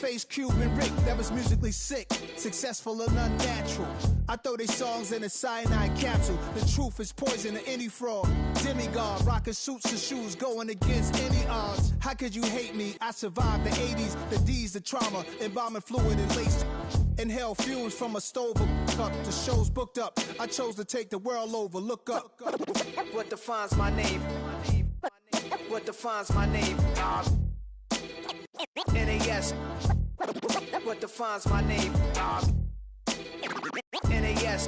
face Cuban Rick that was musically sick, successful and unnatural. I throw they songs in a cyanide capsule. The truth is poison to any fraud. Demigod, rocking suits and shoes, going against any odds. How could you hate me? I survived the 80s, the D's, the trauma, embalming fluid and lace. Inhale fumes from a stove up. The show's booked up. I chose to take the world over. Look up. What defines my name? What defines my name? NAS. What defines my name? NAS.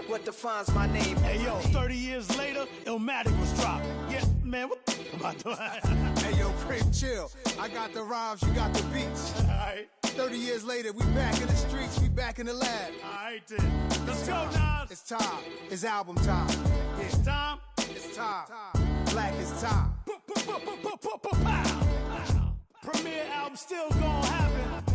What defines my name? Hey yo, 30 years later, Illmatic was dropped. Yeah, man, what the am I doing? Hey yo, pretty chill. I got the rhymes, you got the beats. Alright. 30 years later, we back in the streets, we back in the lab. Alright then. Let's go, Nas. It's time. It's album time. Yeah. It's time. It's time. Black is time. Premiere album still gonna happen.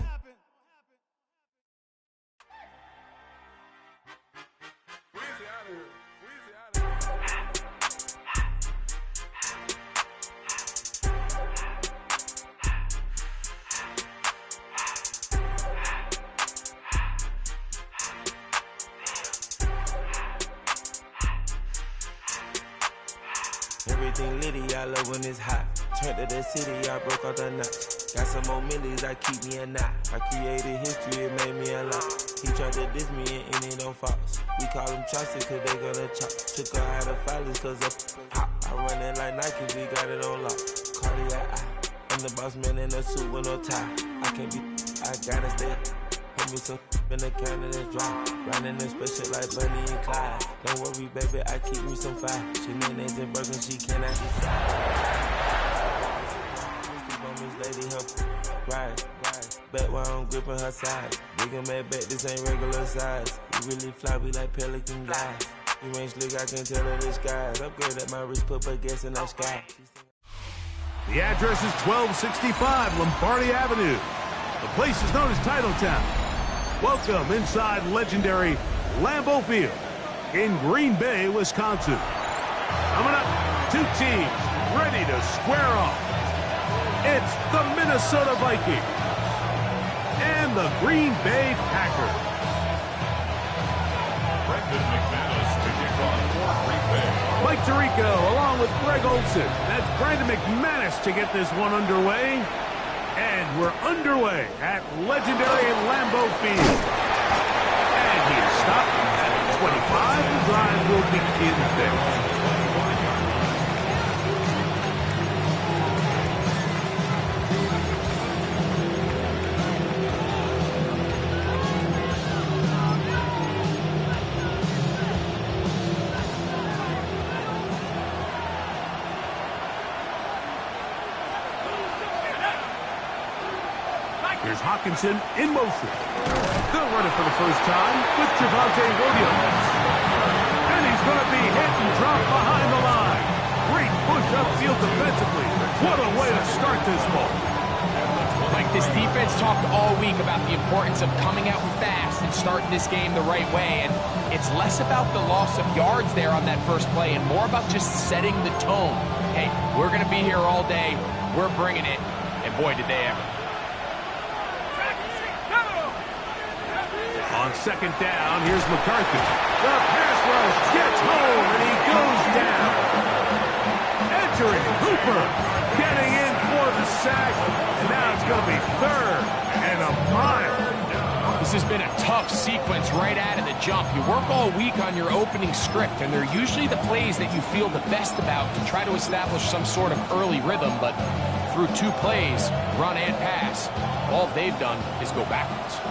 Everything litty, I love when it's hot. Turned to the city, I broke out the notch. Got some more millies, I keep me a knot. I created history, it made me a lot. He tried to diss me and it don't false. We call them chopsticks cause they gonna chop. Took her out of filers cause of hot. I run it like Nike, we got it on lock. Cardiac eye, I'm the boss man in a suit with no tie. I can't be, I gotta stay. Put me some in the can and it's dry. Riding in special like Bunny and Clyde. Don't worry, baby, I keep me some fire. She names and broken, she cannot decide. Keep on this lady, help ride. Bet while I'm gripping her side. Nigga mad bet, this ain't regular size. You really fly, we like pelican guys. You ain't slick, I can tell her the skies. Upgrade at my wrist, put her gas in the sky. The address is 1265 Lombardi Avenue. The place is known as Titletown. Welcome inside legendary Lambeau Field in Green Bay, Wisconsin. Coming up, two teams ready to square off. It's the Minnesota Vikings and the Green Bay Packers. Brendan McManus to kick off for Green Bay. Mike Tirico along with Greg Olson. That's Brandon McManus to get this one underway. And we're underway at legendary Lambeau Field. And he is stopped at 25. The drive will begin there. Here's Hawkinson in motion. They'll run it for the first time with Javonte Williams. And he's going to be hit and dropped behind the line. Great push upfield defensively. What a way to start this ball. Like, this defense talked all week about the importance of coming out fast and starting this game the right way. And it's less about the loss of yards there on that first play and more about just setting the tone. Hey, we're going to be here all day. We're bringing it. And boy, did they ever. On second down, here's McCarthy. The pass rush gets home, and he goes down. Entering Hooper, getting in for the sack, and now it's going to be third and a mile. This has been a tough sequence right out of the jump. You work all week on your opening script, and they're usually the plays that you feel the best about to try to establish some sort of early rhythm, but through two plays, run and pass, all they've done is go backwards.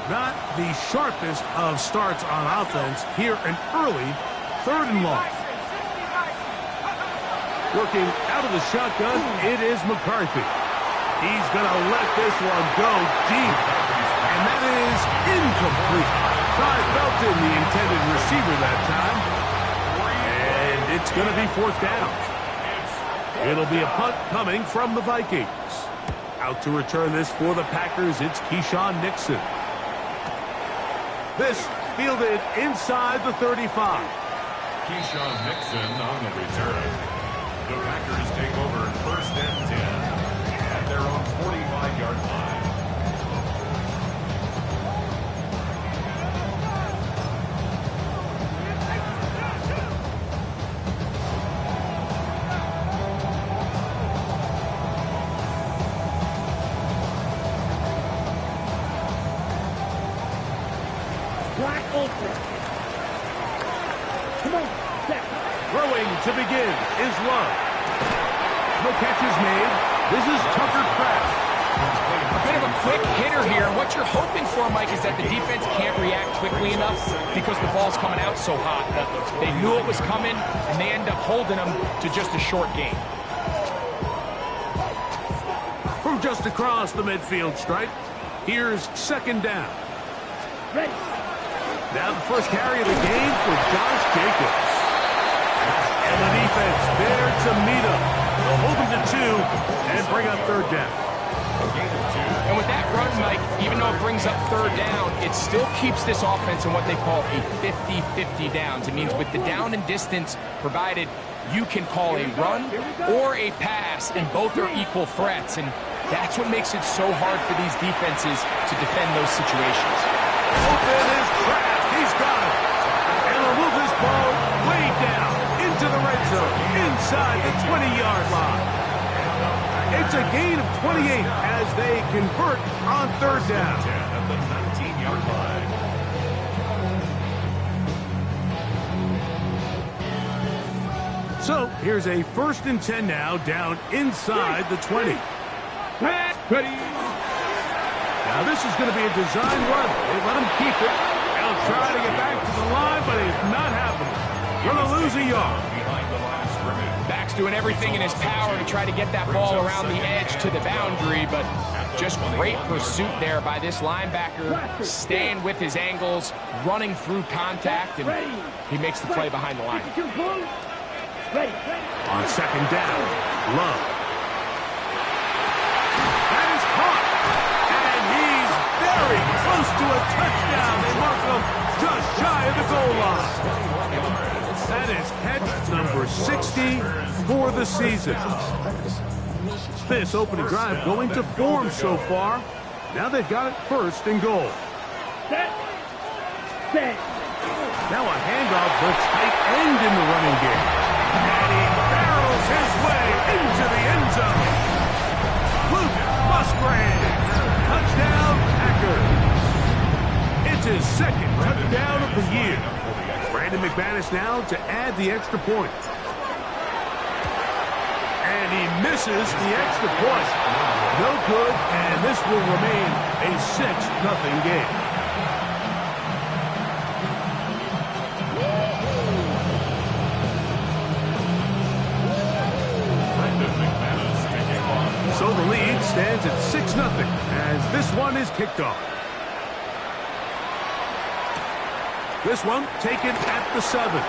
Not the sharpest of starts on offense here, an early third and long. Working out of the shotgun, it is McCarthy. He's going to let this one go deep, and that is incomplete. Ty Felton, the intended receiver that time, and it's going to be fourth down. It'll be a punt coming from the Vikings. Out to return this for the Packers, it's Keyshawn Nixon. This fielded inside the 35. Keyshawn Nixon on the return. The Packers take over first and 10 at their own 45-yard line. Throwing to begin is Love. No catches made. This is Tucker Kraft. A bit of a quick hitter here. What you're hoping for, Mike, is that the defense can't react quickly enough because the ball's coming out so hot. They knew it was coming, and they end up holding them to just a short game. From just across the midfield stripe, here's second down. Now the first carry of the game for Josh Jacobs. And the defense there to meet him. They'll hold him to 2 and bring up third down. And with that run, Mike, even though it brings up third down, it still keeps this offense in what they call a 50-50 downs. It means with the down and distance provided, you can call a run or a pass, and both are equal threats. And that's what makes it so hard for these defenses to defend those situations. Open is Kraft. He's got it. And he'll move this ball way down into the red zone, inside the 20-yard line. It's a gain of 28 as they convert on third down. At the 19-yard line. So here's a 1st and 10 now, down inside the 20. Now this is going to be a design run. They let him keep it. They'll try to get back to the line, but it's not happening. Going to lose a yard. Back's doing everything in his power to try to get that ball around the edge to the boundary, but just great pursuit there by this linebacker, staying with his angles, running through contact, and he makes the play behind the line. On second down, Love. That is caught, and he's very close to a touchdown. They mark him just shy of the goal line. That is catch number 60 for the season. This opening drive going to form so far. Now they've got it 1st and goal. Now a handoff, the tight end in the running game. And he barrels his way into the end zone. Luke Musgrave. Touchdown, Packers. It's his 2nd touchdown of the year. Brandon McManus now to add the extra point. And he misses the extra point. No good, and this will remain a 6-0 game. So the lead stands at 6-0 as this one is kicked off. This one taken at the 7.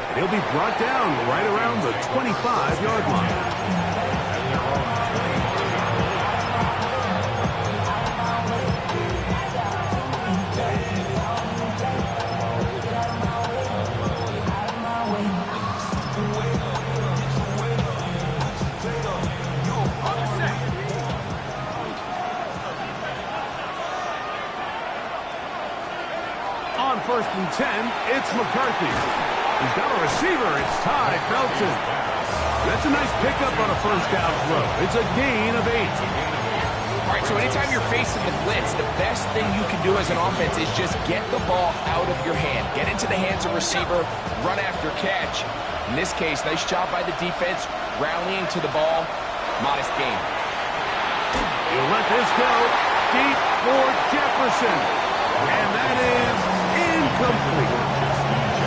And he'll be brought down right around the 25-yard line. On 1st and 10, it's McCarthy. He's got a receiver. It's Ty Felton. That's a nice pickup on a 1st down throw. It's a gain of 8. All right, so anytime you're facing the blitz, the best thing you can do as an offense is just get the ball out of your hand. Get into the hands of receiver, run after catch. In this case, nice job by the defense, rallying to the ball. Modest gain. He'll let this go deep for Jefferson. And that is incomplete.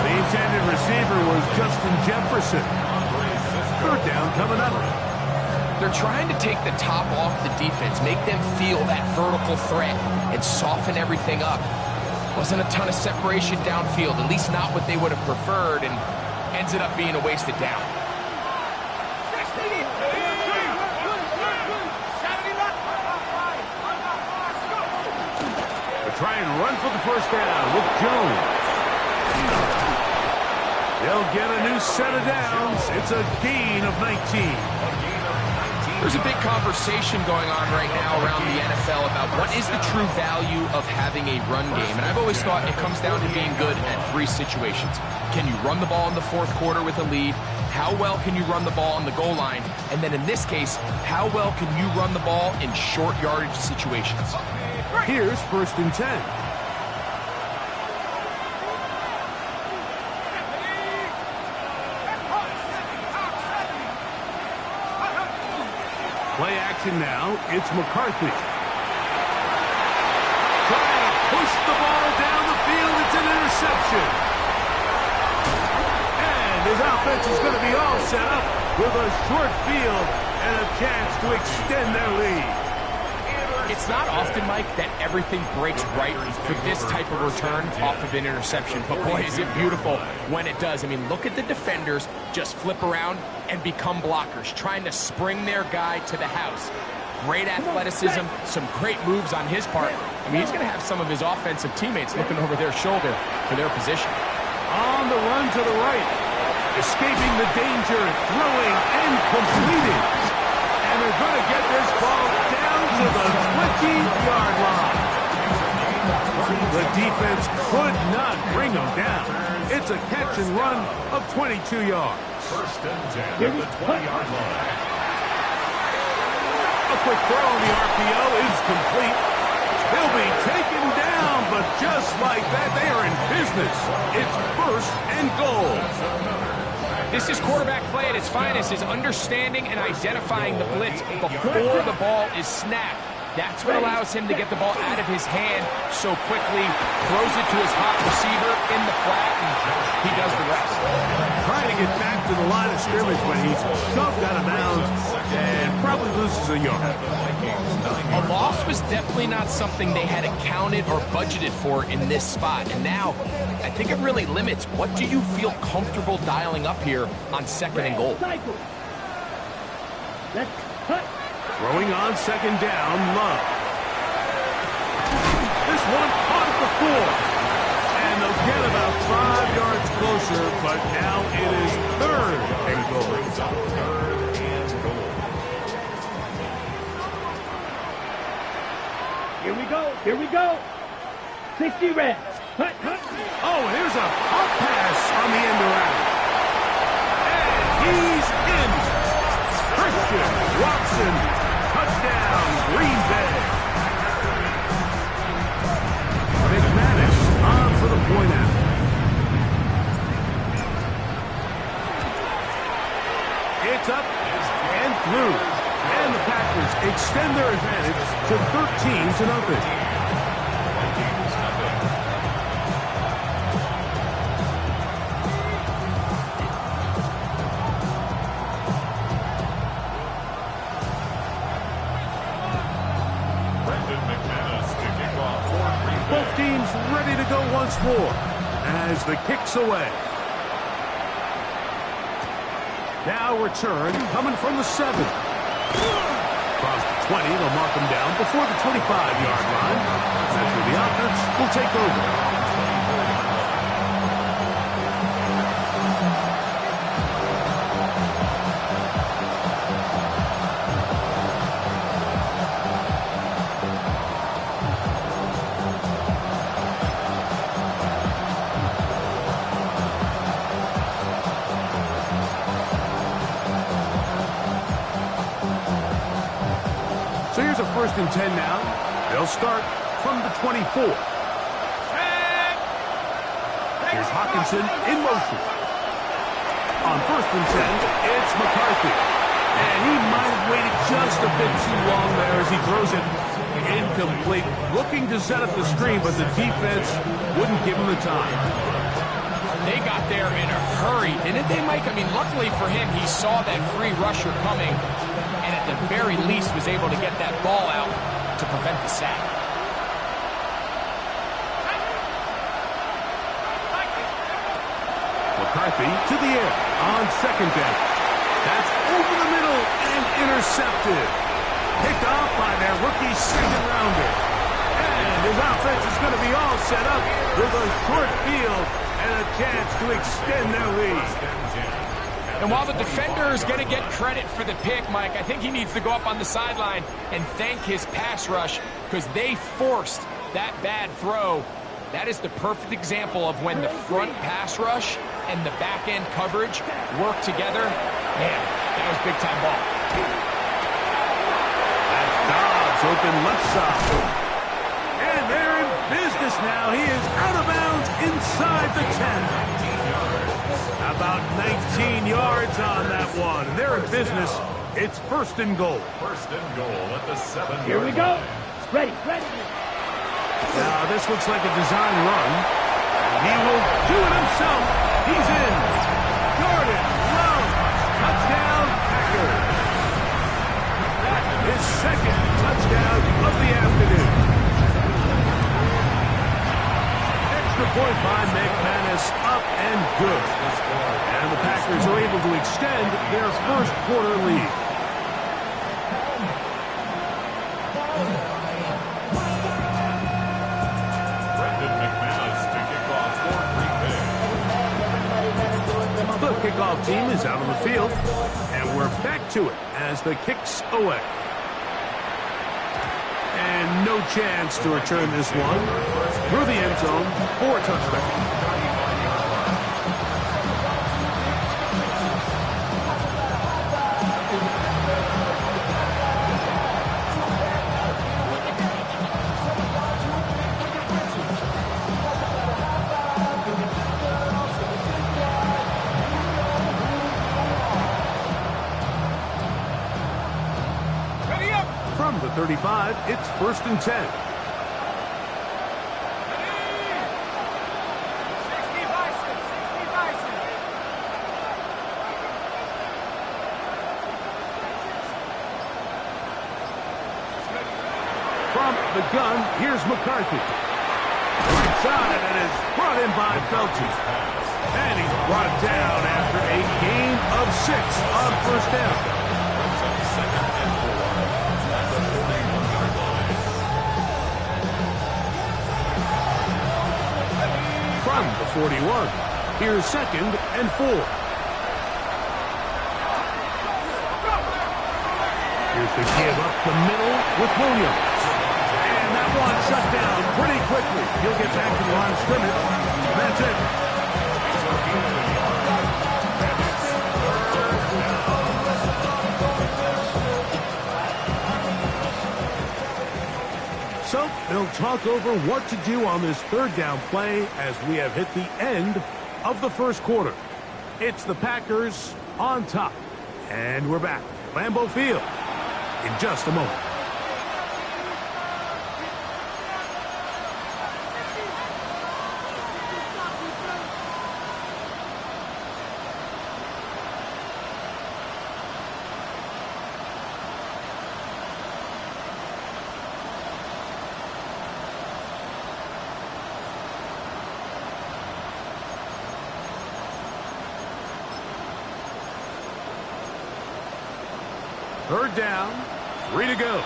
The intended receiver was Justin Jefferson. 3rd down coming up. They're trying to take the top off the defense, make them feel that vertical threat, and soften everything up. Wasn't a ton of separation downfield, at least not what they would have preferred, and ends it up being a wasted down. Try and run for the 1st down with Jones. They'll get a new set of downs. It's a gain of 19. There's a big conversation going on right now around the NFL about what is the true value of having a run game. And I've always thought it comes down to being good at 3 situations. Can you run the ball in the 4th quarter with a lead? How well can you run the ball on the goal line? And then in this case, how well can you run the ball in short yardage situations? Here's 1st and 10. Play action now. It's McCarthy. Trying to push the ball down the field. It's an interception. And his offense is going to be all set up with a short field and a chance to extend their lead. It's not often, Mike, that everything breaks right for this type of return off of an interception. But boy, is it beautiful when it does. I mean, look at the defenders just flip around and become blockers, trying to spring their guy to the house. Great athleticism, some great moves on his part. I mean, he's going to have some of his offensive teammates looking over their shoulder for their position. On the run to the right, escaping the danger, throwing and completing. And they're going to get this ball down to the 20-yard line. The defense could not bring them down. It's a catch and run of 22 yards. First and 10 at the 20-yard line. A quick throw on the RPO is complete. They'll be taken down, but just like that, they are in business. It's first and goal. This is quarterback play at its finest, is understanding and identifying the blitz before the ball is snapped. That's what allows him to get the ball out of his hand so quickly, throws it to his hot receiver in the flat, and he does the rest. Trying to get back to the line of scrimmage when he's shoved out of bounds and probably loses a yard. A loss was definitely not something they had accounted or budgeted for in this spot. And now, I think it really limits what do you feel comfortable dialing up here on second and goal. Throwing on second down, Love. This one caught at the 4. And they'll get about 5 yards closer, but now it is third and goal. Here we go. 60 red. Cut. Oh, here's a pump pass on the end around. And he's in. Christian Watson, touchdown, Green Bay. McManus on for the point after. It's up and through. And the Packers extend their advantage to 13-0. Both teams ready to go once more as the kick's away. Now return coming from the 7. Across the 20, they'll mark them down before the 25-yard line. That's where the offense will take over. So here's a 1st and 10 now. They'll start from the 24. Here's Hawkinson in motion. On 1st and 10, it's McCarthy. And he might have waited just a bit too long there as he throws it incomplete. Looking to set up the screen, but the defense wouldn't give him the time. They got there in a hurry, didn't they, Mike? I mean, luckily for him, he saw that free rusher coming, and at the very least was able to get that ball out to prevent the sack. McCarthy to the air on 2nd down. That's over the middle and intercepted. Picked off by their rookie 2nd-rounder. And his offense is going to be all set up with a short field and a chance to extend their lead. And while the defender is going to get credit for the pick, Mike, I think he needs to go up on the sideline and thank his pass rush because they forced that bad throw. That is the perfect example of when the front pass rush and the back-end coverage work together. Man, that was big-time ball. That's Dobbs open left side. And they're in business now. He is out of bounds inside the 10. About 19 yards on that one. They're in business It's first and goal. First and goal at the 7-yard line. Here we go. Ready. Now, this looks like a design run. He will do it himself. He's in. Jordan Love. Touchdown, Packers. His second touchdown of the afternoon. Extra point by McManus, up and good. And the Packers are able to extend their first quarter lead. The kickoff team is out on the field, and we're back to it as the kick's away. And no chance to return this one through the end zone for a touchdown. From the 35, it's first and 10. 60 Bison. From the gun, here's McCarthy. Right side, and is brought in by Felton. And he's brought down after a gain of 6 on first down. From the 41, here's second and 4. Here's the give up the middle with Williams. And that one shut down pretty quickly. He'll get back to the line of scrimmage. That's it. So they'll talk over what to do on this third down play as we have hit the end of the first quarter. It's the Packers on top. And we're back at Lambeau Field in just a moment. Third down, 3 to go.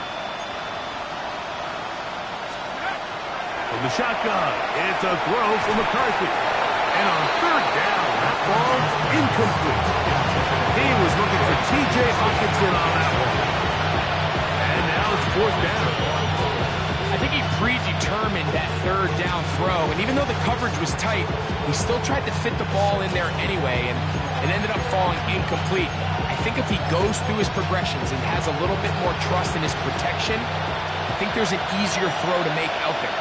From the shotgun, it's a throw from McCarthy. And on third down, that ball's incomplete. He was looking for T.J. Hawkinson on that one. And now it's fourth down. I think he predetermined that third down throw, and even though the coverage was tight, he still tried to fit the ball in there anyway, and it ended up falling incomplete. I think if he goes through his progressions and has a little bit more trust in his protection, I think there's an easier throw to make out there.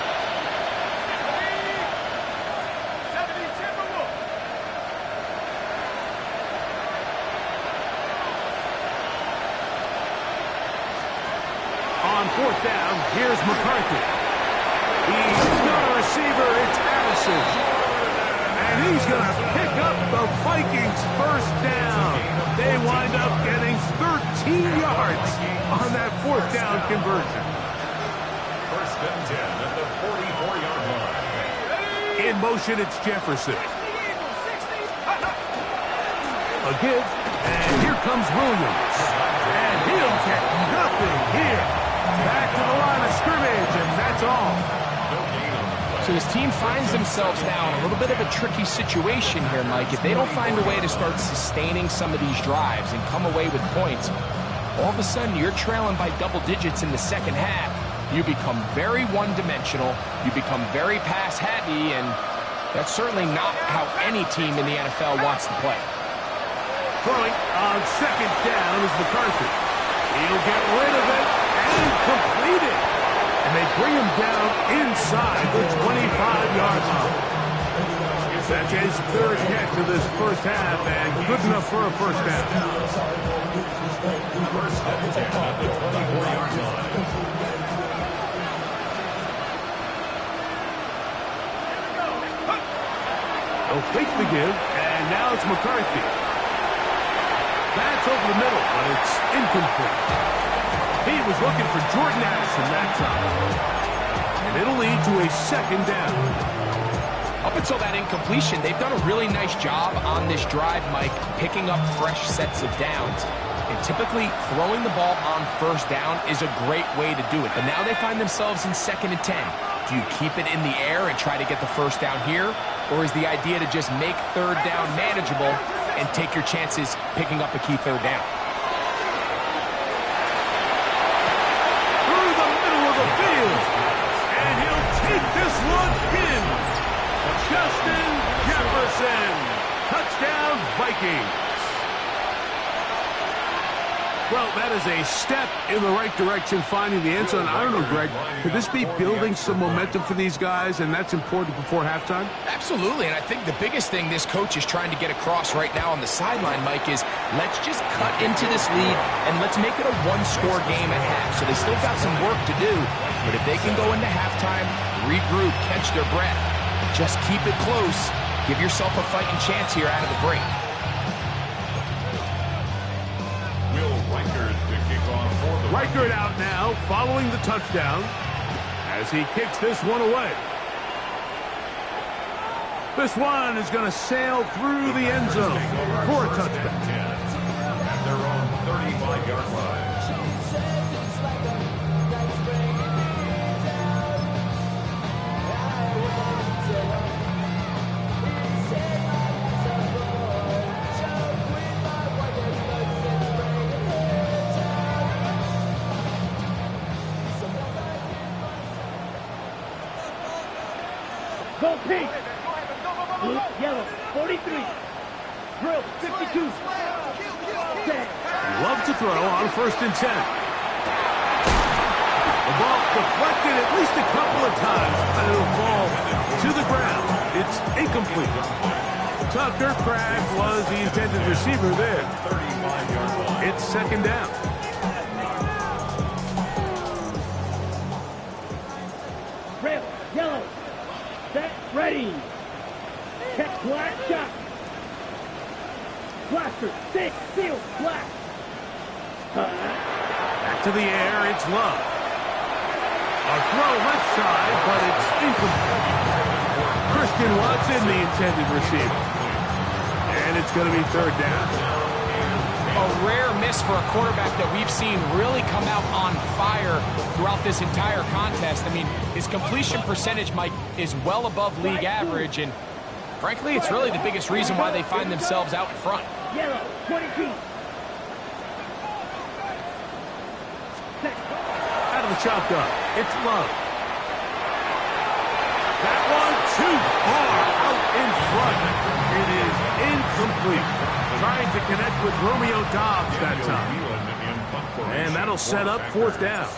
On fourth down, here's McCarthy. He's got a receiver, it's Addison. And he's going to pick up the Vikings' first down. They wind up getting 13 yards on that fourth down conversion. First and 10 at the 44-yard line. In motion, it's Jefferson. A give, and here comes Williams. And he'll get nothing here. Back to the line of scrimmage, and that's all. So his team finds themselves now in a little bit of a tricky situation here, Mike. If they don't find a way to start sustaining some of these drives and come away with points, all of a sudden you're trailing by double digits in the second half. You become very one-dimensional. You become very pass-happy, and that's certainly not how any team in the NFL wants to play. Throwing on second down is McCarthy. He'll get rid of it and complete it. And they bring him down inside the 25-yard line. That's his third catch of this first half, and good enough for a first down. First and 10 at the 24-yard line. They'll fake the give, and now it's McCarthy. That's over the middle, but it's incomplete. He was looking for Jordan Addison that time. And it'll lead to a second down. Up until that incompletion, they've done a really nice job on this drive, Mike, picking up fresh sets of downs. And typically, throwing the ball on first down is a great way to do it. But now they find themselves in 2nd and 10. Do you keep it in the air and try to get the first down here? Or is the idea to just make third down manageable and take your chances picking up a key third down? Through the middle of the field. And he'll take this one in. Justin Jefferson. Touchdown, Vikings. Well, that is a step in the right direction, finding the end zone. I don't know, Greg, could this be building some momentum for these guys, and that's important before halftime? Absolutely, and I think the biggest thing this coach is trying to get across right now on the sideline, Mike, is let's just cut into this lead, and let's make it a one-score game at half. So they still got some work to do, but if they can go into halftime, regroup, catch their breath, just keep it close, give yourself a fighting chance here out of the break. Reichert out now, following the touchdown, as he kicks this one away. This one is going to sail through the end zone for a touchdown. At their own 35-yard line. Go pink. Blue, yellow, 43. Drill, 52. Set. Love to throw on 1st and 10. The ball deflected at least a couple of times, and it'll fall to the ground. It's incomplete. Tucker Craft was the intended receiver there. It's 2nd down. Drill, yellow. Set, ready. Check, black, shot. Blaster, 6, seal, black. Back to the air, it's Love. A throw left side, but it's incomplete. Christian Watson, the intended receiver. And it's going to be 3rd down. A rare miss for a quarterback that we've seen really come out on fire throughout this entire contest. I mean, his completion percentage, Mike, is well above league average, and frankly, it's really the biggest reason why they find themselves out in front. Yellow, 22. Out of the shotgun, it's Love. That one too far out in front. It is incomplete. Trying to connect with Romeo Dobbs that time. And that'll set up 4th down.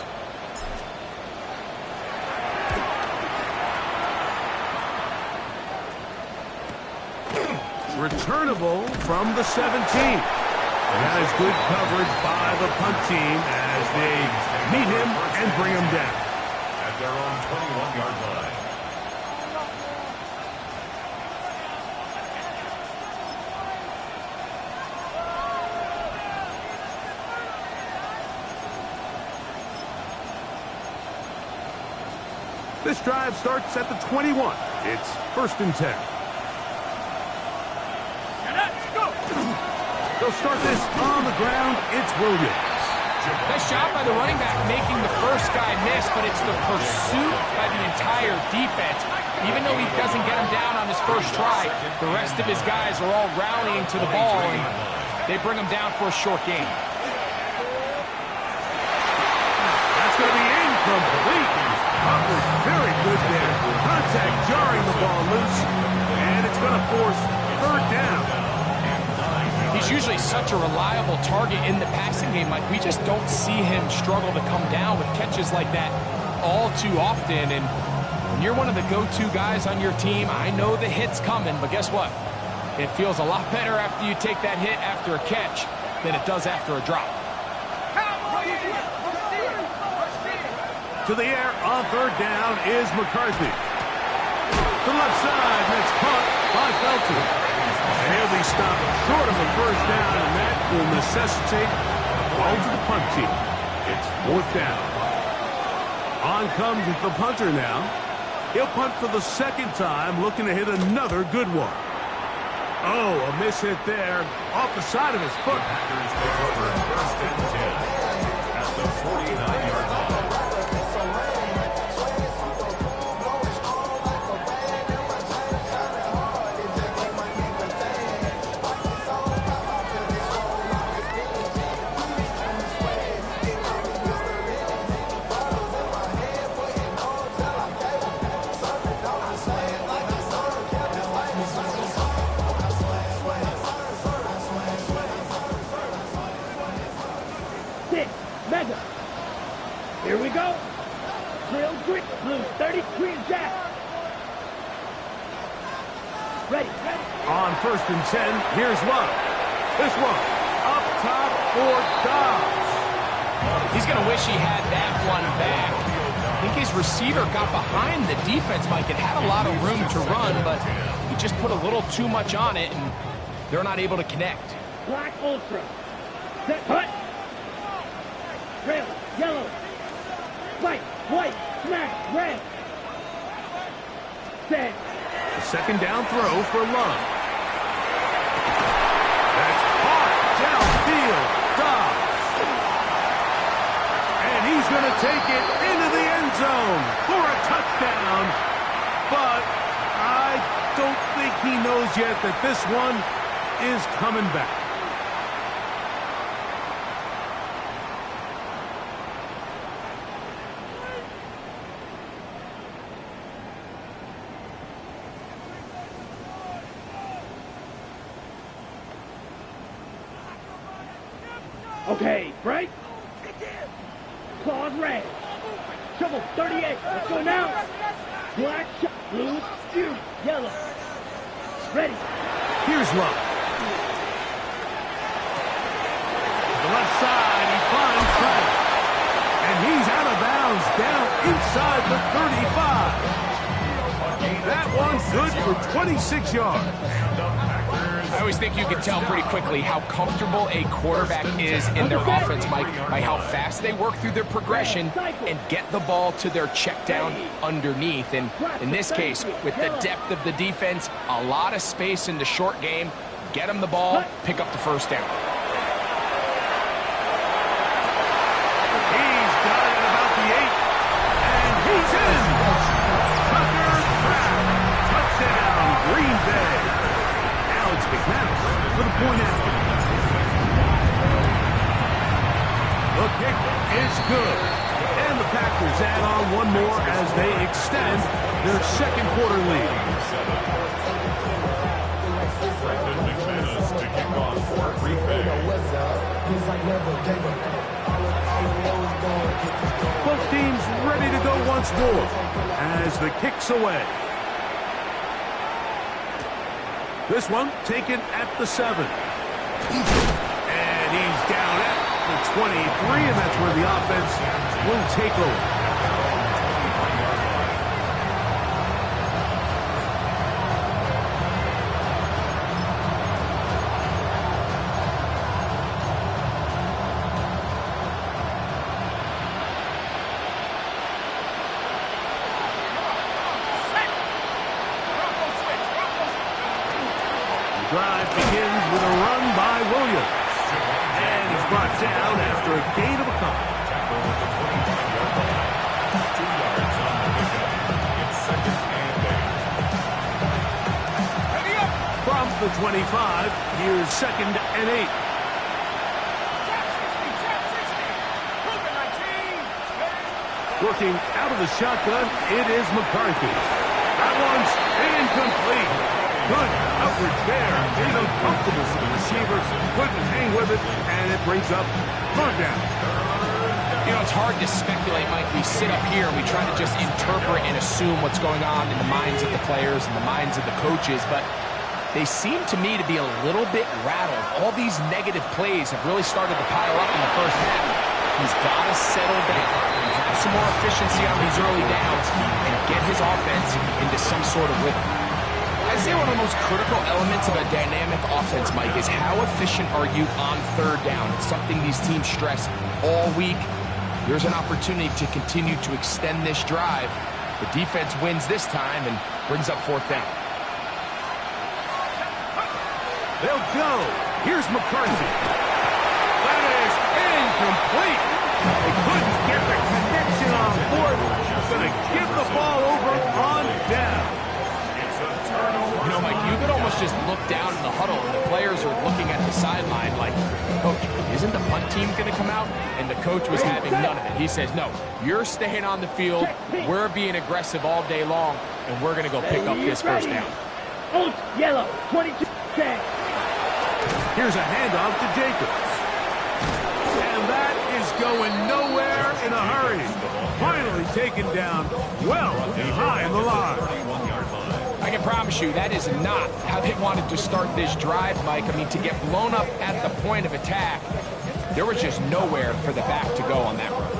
Returnable from the 17. And that is good coverage by the punt team as they meet him and bring him down. At their own 21-yard line. This drive starts at the 21. It's 1st and 10. They'll start this on the ground. It's Williams. Nice job by the running back making the first guy miss, but it's the pursuit by the entire defense. Even though he doesn't get him down on his first try, the rest of his guys are all rallying to the ball, and they bring him down for a short gain. That's going to be incomplete. Coverage very good there. Contact jarring the ball loose, and it's going to force 3rd down. He's usually such a reliable target in the passing game. Like, we just don't see him struggle to come down with catches like that all too often. And When you're one of the go-to guys on your team, I know the hit's coming, but guess what? It feels a lot better after you take that hit after a catch than it does after a drop. To the air on third down is McCarthy. To the left side, that's caught by Felton. And he'll be stopped short of a first down, and that will necessitate a ball to the punt team. It's fourth down. On comes the punter now. He'll punt for the second time, looking to hit another good one. Oh, a miss hit there, off the side of his foot. Packers take over first and 10 at the 49-yard line. Mega. Here we go. Drill grit blue 33 jack. Ready. On first and 10, here's one. This one up top for Dobbs. He's going to wish he had that one back. I think his receiver got behind the defense, Mike. It had a lot of room to run, but he just put a little too much on it, and they're not able to connect. Black Ultra. Set cut. Red, yellow, white, smack, red. Set. The second down throw for Love. That's caught downfield. Dobbs. And he's going to take it into the end zone for a touchdown. But I don't think he knows yet that this one is coming back. Okay, break. Claws red. Shovel 38. Let's go now. Black, blue, shoot, yellow. Ready. Here's Love. To the left side, he finds Trent. And he's out of bounds down inside the 35. That one's good for 26 yards. I always think you can tell pretty quickly how comfortable a quarterback is in their offense, Mike, by how fast they work through their progression and get the ball to their check down underneath. And in this case, with the depth of the defense, a lot of space in the short game, get them the ball, pick up the first down. He's got it at about the 8, and he's in. Tucker Craft, touchdown, Green Bay. Alex McManus for the point after. The kick is good. And the Packers add on one more as they extend their second quarter lead. Brendan McManus to kick off for Green Bay. Both teams ready to go once more as the kick's away. This one taken at the 7. And he's down at the 23, and that's where the offense will take over. Drive begins with a run by Williams. And he's brought down after a gain of a couple. 2 yards on the pickup. It's second and 8. From the 25, here's second and 8. Working out of the shotgun, it is McCarthy. That one's incomplete. Good coverage there. It's uncomfortable for the receiver. Couldn't hang with it, and it brings up third down. You know, it's hard to speculate, Mike, we sit up here and we try to just interpret and assume what's going on in the minds of the players and the minds of the coaches, but they seem to me to be a little bit rattled. All these negative plays have really started to pile up in the first half. He's got to settle down and have some more efficiency on these early downs and get his offense into some sort of rhythm. I'd say one of the most critical elements of a dynamic offense, Mike, is how efficient are you on third down? It's something these teams stress all week. Here's an opportunity to continue to extend this drive. The defense wins this time and brings up fourth down. They'll go. Here's McCarthy. That is incomplete. They couldn't get the connection on fourth. Going to give the ball over on down. You know, Mike, you could almost just look down in the huddle and the players are looking at the sideline like, Coach, isn't the punt team going to come out? And the coach was having none of it. He says, no, you're staying on the field. We're being aggressive all day long, and we're going to go pick up this first down. Old yellow, 22 check. Here's a handoff to Jacobs. And that is going nowhere in a hurry. Finally taken down well behind the line. I can promise you that is not how they wanted to start this drive, Mike. I mean, to get blown up at the point of attack, there was just nowhere for the back to go on that run.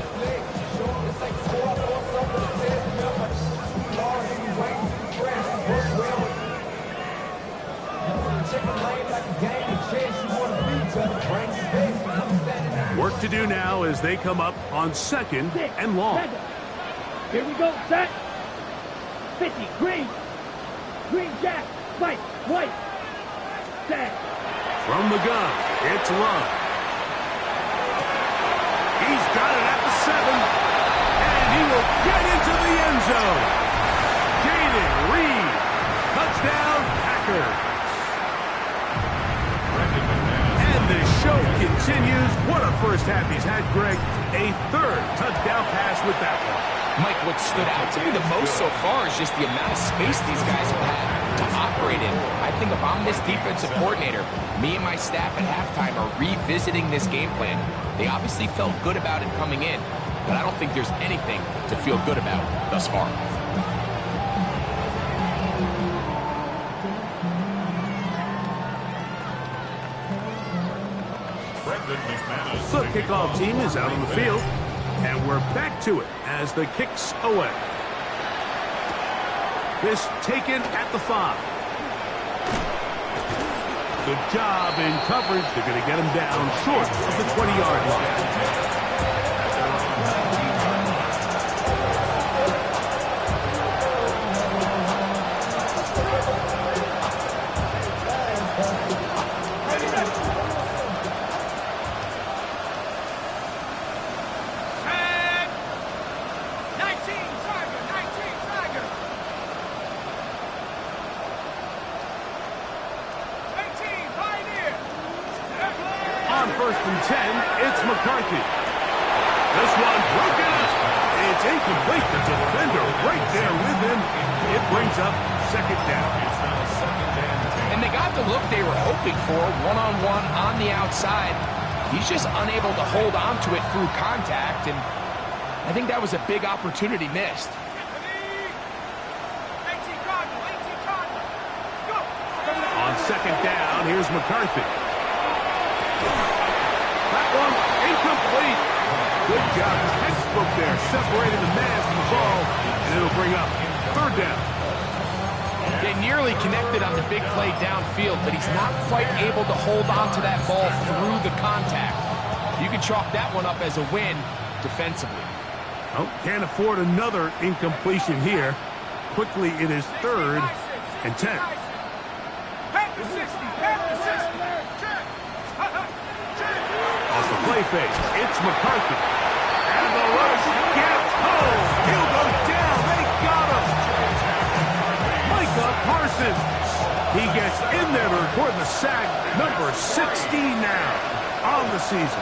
Work to do now as they come up on 2nd and long. Here we go, set. 50, green. Green jack, white, white. Set. From the gun, it's Love. He's got it at the 7. And he will get into the end zone. Jaden Reed. Touchdown, Packers. And the show continues. What a first half he's had, Greg. A 3rd touchdown pass with that one. Mike, what stood out to me the most so far is just the amount of space these guys have had to operate in. I think if I'm this defensive coordinator, me and my staff at halftime are revisiting this game plan. They obviously felt good about it coming in, but I don't think there's anything to feel good about thus far. The kickoff team is out on the field, and we're back to it as the kick's away. This taken at the 5. Good job in coverage. They're going to get him down short of the 20-yard line. First and 10, it's McCarthy. This one broken up. It's incomplete. The defender right there with him. It brings up 2nd down. And they got the look they were hoping for, one-on-one on the outside. He's just unable to hold on to it through contact, and I think that was a big opportunity missed. On 2nd down, here's McCarthy. That one incomplete. Good job. Textbook there, separating the man from the ball, and it'll bring up 3rd down. They nearly connected on the big play downfield, but he's not quite able to hold on to that ball through the contact. You can chalk that one up as a win defensively. Oh, can't afford another incompletion here. Quickly, it is 3rd and 10. Off the play fake, it's McCarthy. And the rush gets home. He'll go down. They got him. Micah Parsons. He gets in there to record the sack. Number 60 now on the season.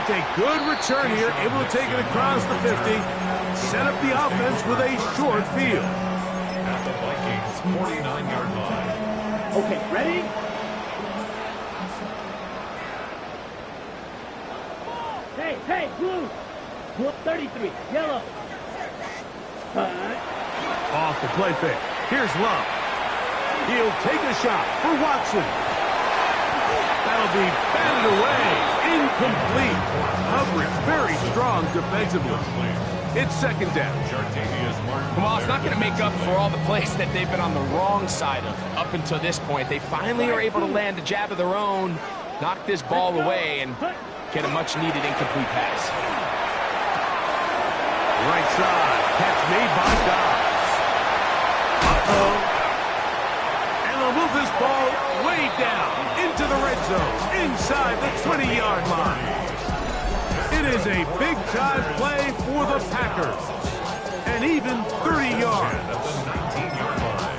A good return here, able to take it across the 50. set up the offense with a short field. At the Vikings' 49-yard line. Okay, ready? Hey, blue! Blue 33, yellow. Off the play fake. Here's Love. He'll take a shot for Watson. That'll be batted away. Incomplete. Coverage very strong defensively. It's second down. Well, it's not going to make up for all the plays that they've been on the wrong side of up until this point. They finally are able to land a jab of their own, knock this ball away, and get a much-needed incomplete pass. Right side. Catch made by Dobbs. Uh-oh. And they'll move this ball way down into the red zone, inside the 20-yard line. It is a big-time play for the Packers. And even 30 yards. At the 19-yard line.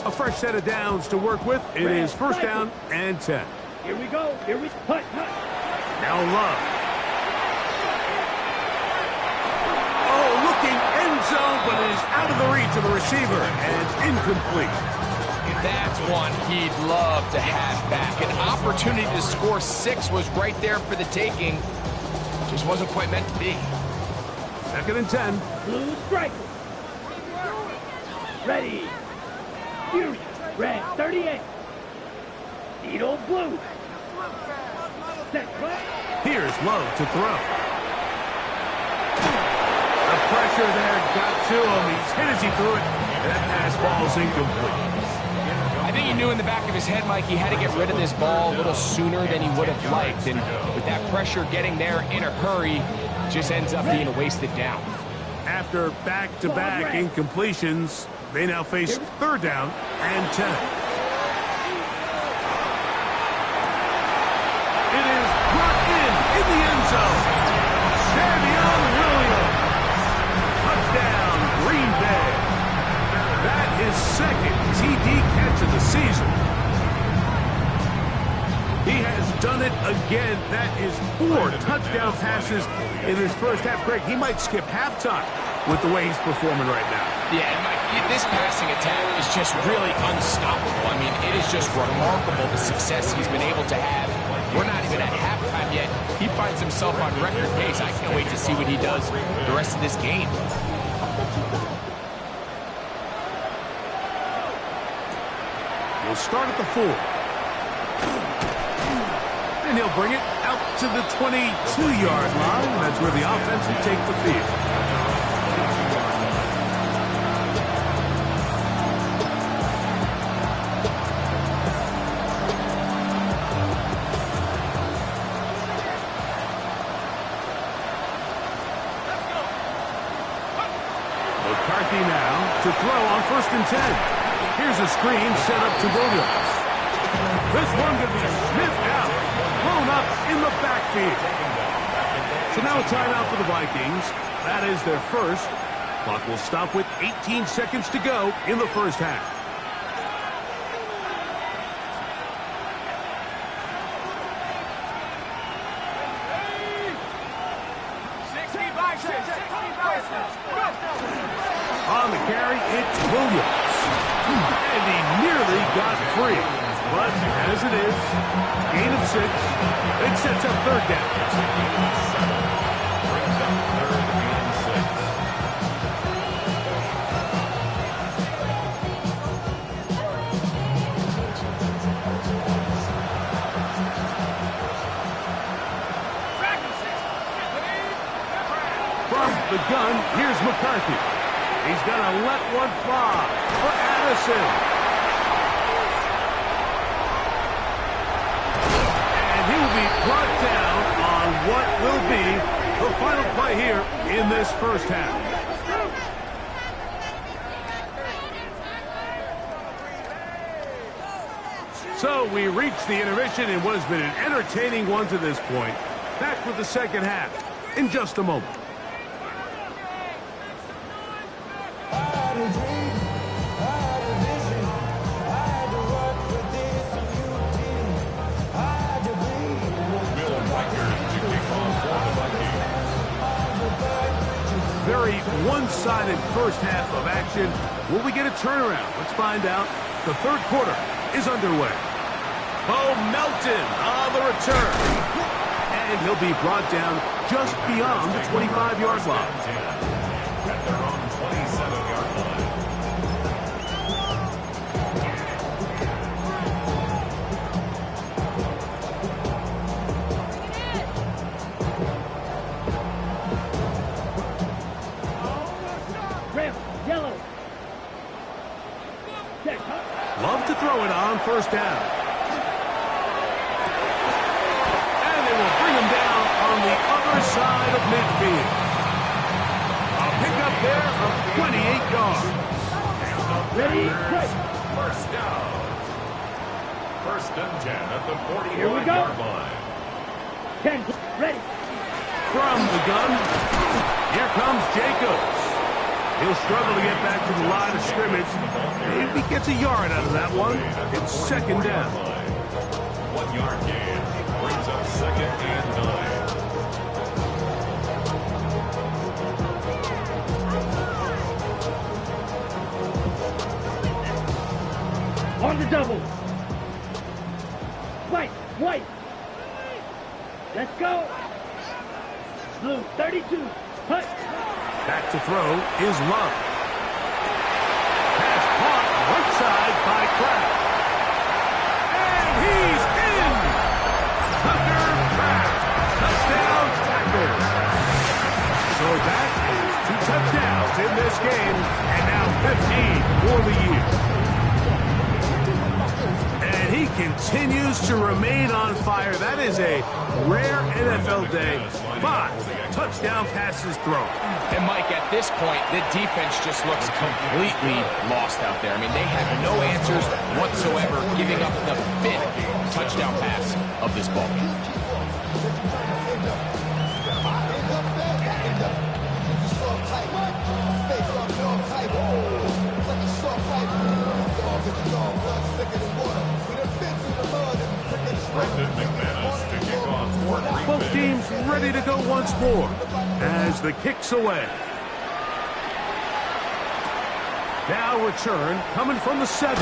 A fresh set of downs to work with. It is first down and 10. Here we go. Hut. Now Love. Oh, looking end zone, but it is out of the reach of the receiver and incomplete. That's one he'd love to have back. An opportunity to score 6 was right there for the taking. Just wasn't quite meant to be. Second and 10. Blue striker. Ready. Fury. Red 38. Needle blue. Set. Here's Love to throw. The pressure there got to him. He's hit as he threw it. And that pass ball's incomplete. I think he knew in the back of his head, Mike, he had to get rid of this ball a little sooner than he would have liked. And with that pressure getting there in a hurry, just ends up being a wasted down. After back-to-back incompletions, they now face third down and 10. It is brought in the end zone. Savion Williams. Touchdown, Green Bay. That is second TD catch of the season. He has done it again. That is 4 touchdown passes in his first half. Greg, he might skip halftime with the way he's performing right now. Yeah, Mike, this passing attack is just really unstoppable. I mean, it is just remarkable the success he's been able to have. We're not even at halftime yet. He finds himself on record pace. I can't wait to see what he does the rest of this game. He'll start at the 4. And he'll bring it out to the 22-yard line. That's where the offense will take the field. McCarthy now to throw on first and 10. Here's a screen set up to Williams. This one going to be sniffed out, blown up in the backfield. So now a timeout for the Vikings. That is their first. Clock will stop with 18 seconds to go in the first half. On the carry, it's Williams. And he nearly got free. But as it is, gain of 6. It sets up third down. Brings up third and 6. From the gun, here's McCarthy. He's going to let one fly for Addison. And he will be brought down on what will be the final play here in this first half. So we reach the intermission in what has been an entertaining one to this point. Back with the second half in just a moment. one-sided first half of action. Will we get a turnaround? Let's find out. The third quarter is underway. Bo Melton on the return. And he'll be brought down just beyond the 25-yard line. At their own 27-yard line. Red, yellow. Check. Love to throw it on first down. And they will bring him down on the other side of midfield. A pickup there of 28 yards. Ready, quick. First down. First and 10 at the Here we go. 41-yard line. 10, ready. From the gun, here comes Jacobs. He'll struggle to get back to the line of scrimmage. Maybe gets a yard out of that one. It's second down. 1 yard gain brings up second and 9. On the double. White, white. Let's go. Blue, 32. Hut. Back to throw is Love. Pass caught right side by Kraft. And he's in! Tucker Kraft. Touchdown tackle. So that is 2 touchdowns in this game, and now 15 for the year. And he continues to remain on fire. That is a rare NFL day. 5 touchdown passes thrown. And Mike, at this point, the defense just looks completely lost out there. I mean, they have no answers whatsoever, giving up the 5th touchdown pass of this ball game. Both teams ready to go once more as the kick's away. Now return coming from the 7.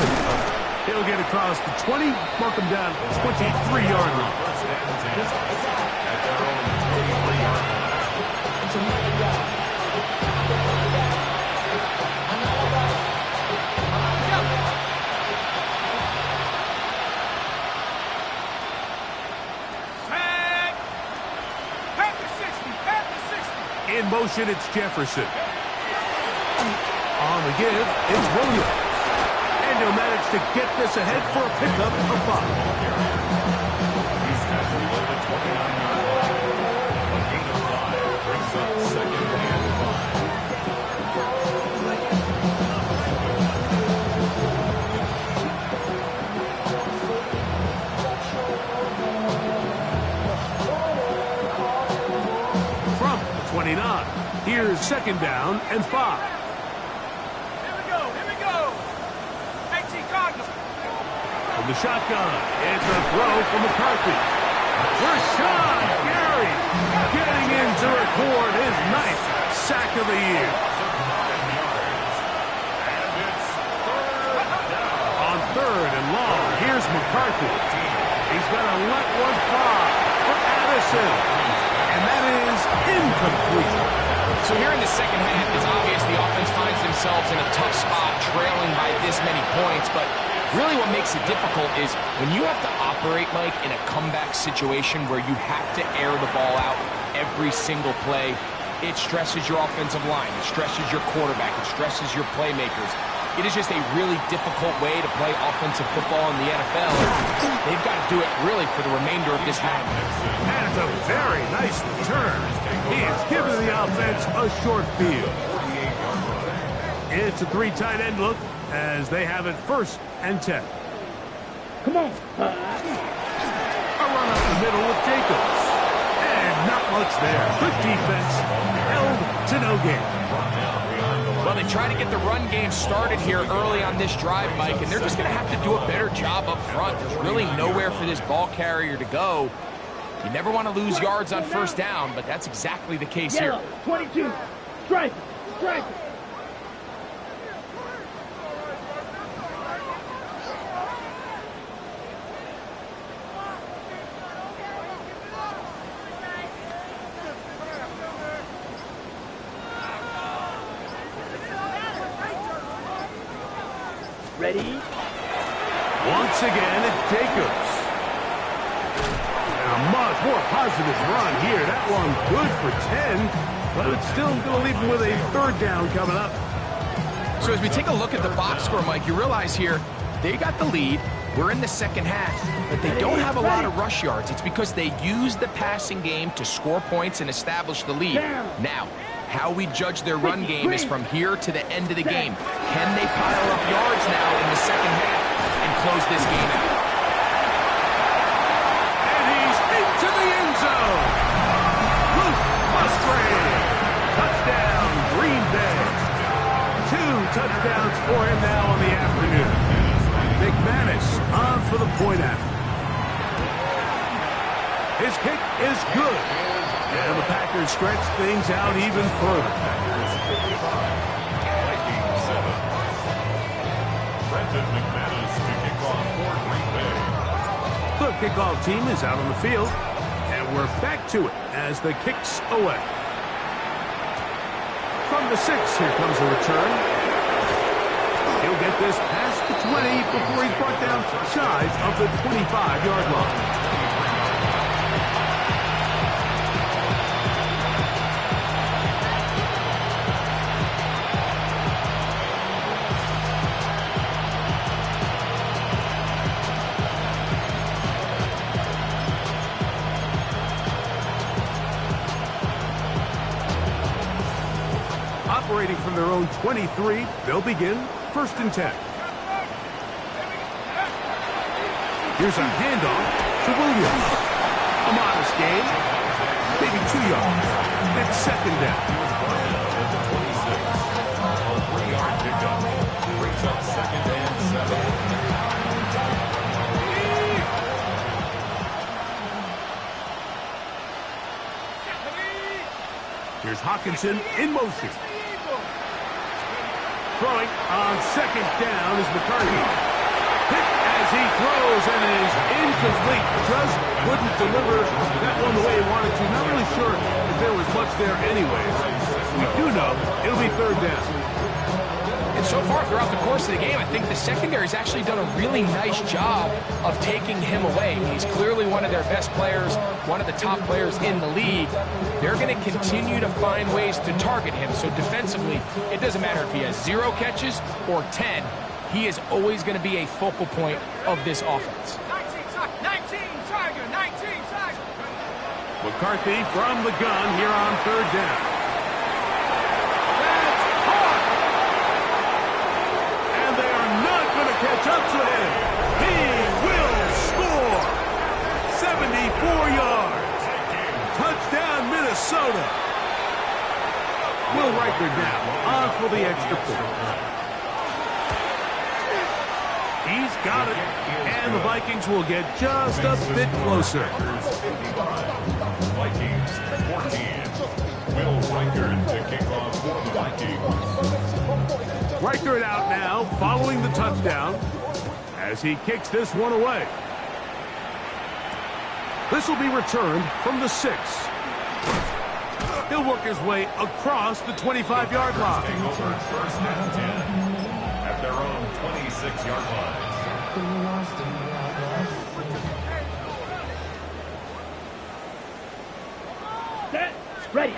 He'll get across the 20, mark him down 23-yard line. At their own 23-yard line. In motion, it's Jefferson. On the give, it's Williams. And he'll manage to get this ahead for a pickup of 5. He's at the 29-yard line. A gain of 5 brings up second and 5. From the 29, here's second down and 5. From the shotgun, it's a throw from McCarthy. Rashawn Gary getting in to record his 9th sack of the year. On 3rd and long, here's McCarthy. He's going to let one fly for Addison. And that is incomplete. So here in the second half, it's obvious the offense finds themselves in a tough spot, trailing by this many points, but really what makes it difficult is when you have to operate, Mike, in a comeback situation where you have to air the ball out every single play, it stresses your offensive line, it stresses your quarterback, it stresses your playmakers. It is just a really difficult way to play offensive football in the NFL. They've got to do it really for the remainder of this half. And it's a very nice return. He has given the offense a short field. It's a 3 tight end look as they have it 1st and 10. Come on. A run up the middle with Jacobs. And not much there. Good defense. Held to no gain. Well, they try to get the run game started here early on this drive, Mike, and they're just going to have to do a better job up front. There's really nowhere for this ball carrier to go. You never want to lose yards on first down, but that's exactly the case here. Yellow, 22. Strike. Strike. Ready? Once again, it's Jacobs. And a much more positive run here. That one good for 10, but it's still going to leave him with a third down coming up. So as we take a look at the box score, Mike, you realize here they got the lead. We're in the second half, but they don't have a lot of rush yards. It's because they use the passing game to score points and establish the lead. Now, how we judge their run game is from here to the end of the game. Can they pile up yards now in the second half and close this game out? And he's into the end zone. Luke Musgrave. Touchdown, Green Bay. 2 touchdowns for him now on the afternoon. McManus on for the point after. His kick is good. And the Packers stretch things out even further. Vikings 7. Brendan McManus to kick off for Green Bay. The kickoff team is out on the field. And we're back to it as the kick's away. From the 6, here comes a return. He'll get this past the 20 before he's brought down shy of the 25-yard line. Operating from their own 23, they'll begin 1st and 10. Here's a handoff to Williams. A modest gain, maybe 2 yards. It's 2nd down. A 3-yard pickup. Brings up 2nd and 7. Here's Hawkinson in motion. Throwing on 2nd down is McCarthy. Hit as he throws and is incomplete. Just wouldn't deliver that one the way he wanted to. Not really sure if there was much there anyways. We do know it'll be 3rd down. And so far throughout the course of the game, I think the secondary's actually done a really nice job of taking him away. He's clearly one of their best players, one of the top players in the league. They're going to continue to find ways to target him. So defensively, it doesn't matter if he has 0 catches or 10. He is always going to be a focal point of this offense. 19 Tiger. McCarthy from the gun here on 3rd down. Catch up to him. He will score. 74 yards. Touchdown, Minnesota. Will Riker down on for the extra point. He's got it. And the Vikings will get just a bit closer. Vikings 14. Will Riker to kick off for the Vikings. Riker it out now, following the touchdown, as he kicks this one away. This will be returned from the 6. He'll work his way across the 25-yard line. Taking over 1st and 10 at their own 26-yard line. Set. Ready.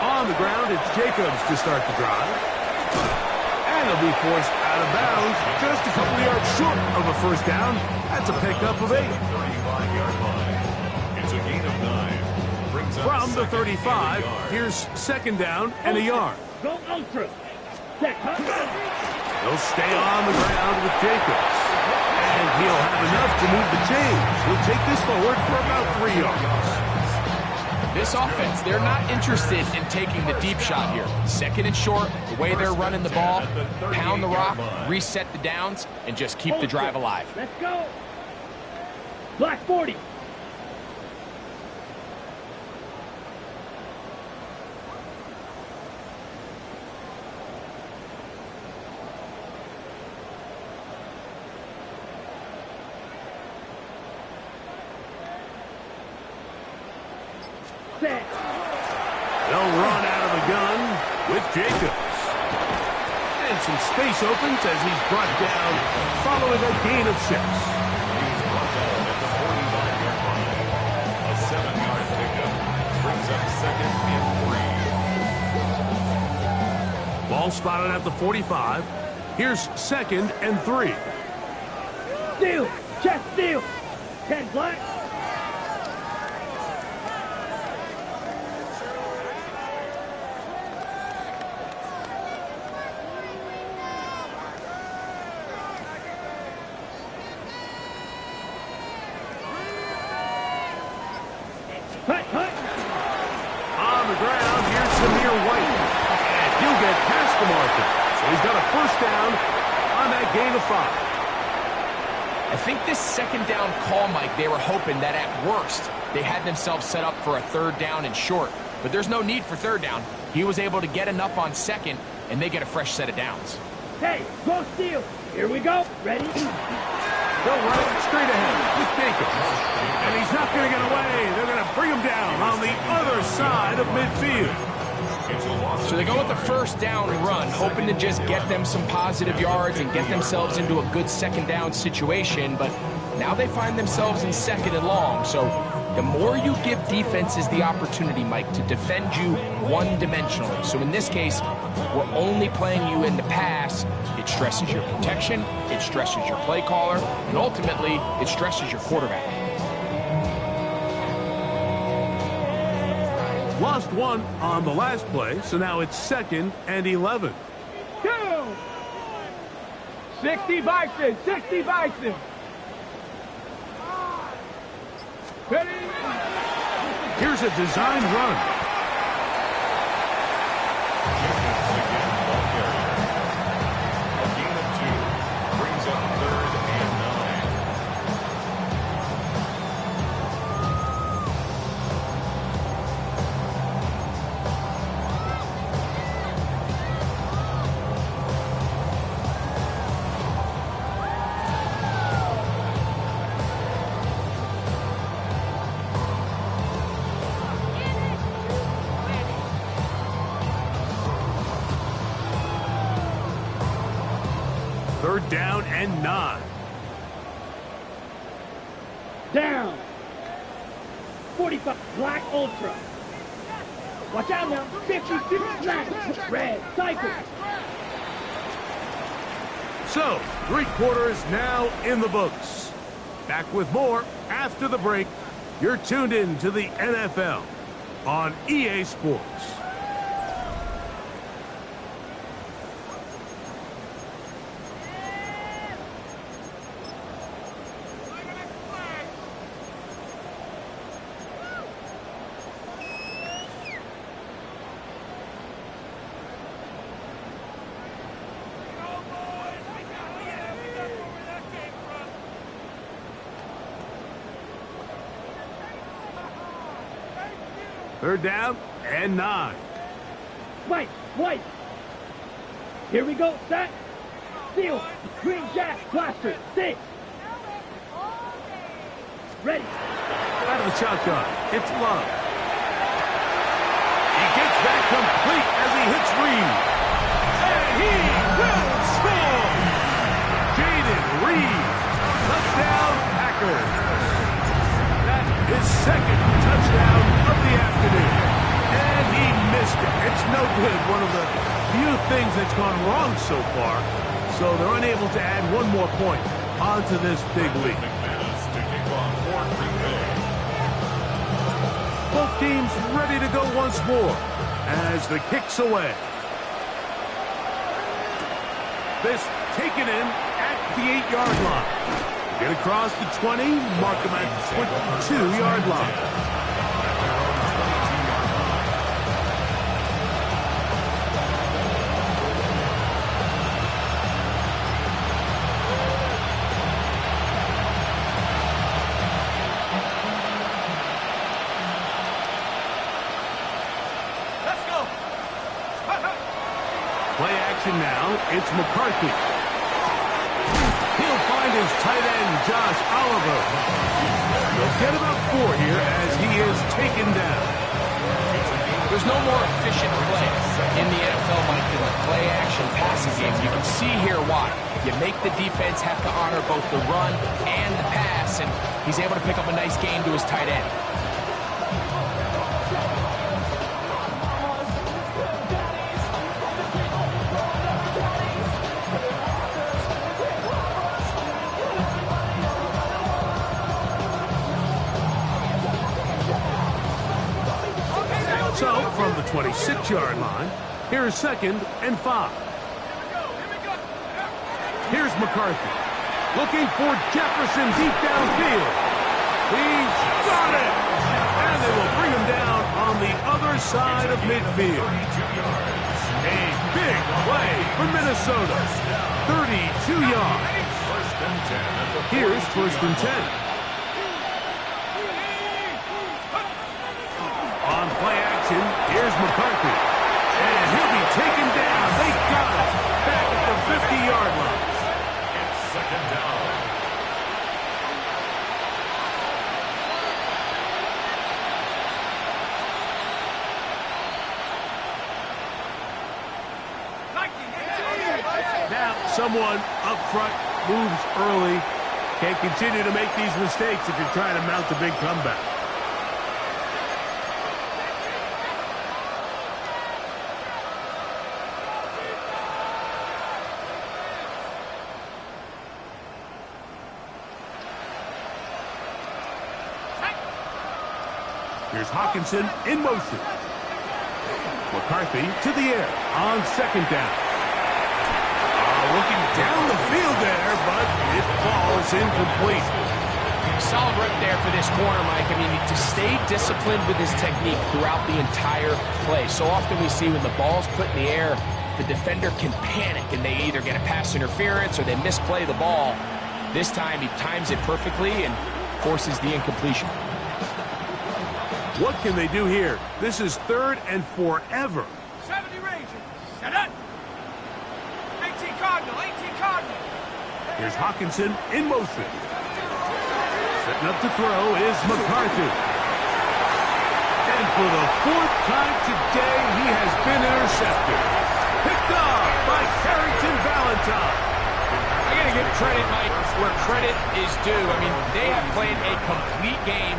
On the ground, it's Jacobs to start the drive. And he'll be forced out of bounds just a couple of yards short of a 1st down. That's a pickup of 8. 35-yard line. It's a gain of 9. Brings up From the 2nd 35, and 8 here's 2nd down and a yard. Go ultra. Set. He'll stay on the ground with Jacobs. And he'll have enough to move the chains. He'll take this forward for about 3 yards. This offense, they're not interested in taking the deep shot here. 2nd and short, the way they're running the ball, pound the rock, reset the downs, and just keep the drive alive. Let's go. Black 40. They'll run out of the gun with Jacobs. And some space opens as he's brought down following a gain of 6. He's brought down at the 49-yard line. A 7-yard pickup brings up 2nd and 3. Ball spotted at the 45. Here's 2nd and 3. Steal. Chest steal. 10 black. Hut, hut. On the ground, here's Samir White. And he'll get past the marker. So he's got a first down on that gain of 5. I think this 2nd down call, Mike, they were hoping that at worst they had themselves set up for a 3rd down and short. But there's no need for 3rd down. He was able to get enough on 2nd, and they get a fresh set of downs. Hey, go steal. Here we go. Ready? They'll run it straight ahead with Jacobs. And he's not going to get away. They're going to bring him down on the other side of midfield. So they go with the 1st down run, hoping to just get them some positive yards and get themselves into a good 2nd down situation. But now they find themselves in 2nd and long. So the more you give defenses the opportunity, Mike, to defend you one-dimensionally. So in this case, we're only playing you in the pass. It stresses your protection, it stresses your play caller, and ultimately, it stresses your quarterback. Lost 1 on the last play, so now it's 2nd and 11. 60 Bison, 60 Bison. Ready? Here's a design run. A gain of 2 brings up 3rd and 3rd down and 9. Down. 45 black ultra. Watch out now. 50 black. Red. Cycle. So, 3 quarters now in the books. Back with more after the break. You're tuned in to the NFL on EA Sports. Third down and 9. White. White. Here we go. Set. Steal. Green jack. Blaster. 6. Ready. Out of the shotgun. It's Love. He gets that complete as he hits Reed. And he will score! Jaden Reed. Touchdown, Packers. That is 2nd touchdown of the afternoon. And he missed it. It's no good. One of the few things that's gone wrong so far. So they're unable to add one more point onto this big lead. Both teams ready to go once more as the kick's away. This taken in at the 8-yard line. Get across the 20, mark them at the 22-yard line. Play action now. It's McCarthy. He'll find his tight end, Josh Oliver. He'll get about 4 here as he is taken down. There's no more efficient play in the NFL, Mike, than the play-action passing game. You can see here why. You make the defense have to honor both the run and the pass, and he's able to pick up a nice gain to his tight end. So, from the 26-yard line, here's 2nd and 5. Here's McCarthy, looking for Jefferson deep downfield. He's got it! And they will bring him down on the other side of midfield. A big play for Minnesota. 32 yards. Here's 1st and 10. On play action, here's McCarthy. And he'll be taken down. They got it. Back at the 50-yard line. It's 2nd down. Now, someone up front moves early. Can't continue to make these mistakes if you're trying to mount a big comeback. Here's Hawkinson in motion. McCarthy to the air on 2nd down. Looking down the field there, but it falls incomplete. Solid rip there for this corner, Mike. I mean, to stay disciplined with his technique throughout the entire play. So often we see when the ball's put in the air, the defender can panic and they either get a pass interference or they misplay the ball. This time he times it perfectly and forces the incompletion. What can they do here? This is 3rd and forever. 70 Rangers. Set up. 18 Cardinal. 18 Cardinal. Here's Hawkinson in motion. Setting up to throw is McCarthy. And for the 4th time today, he has been intercepted. Picked off by Carrington Valentine. I got to give credit, Mike, where credit is due. I mean, they have played a complete game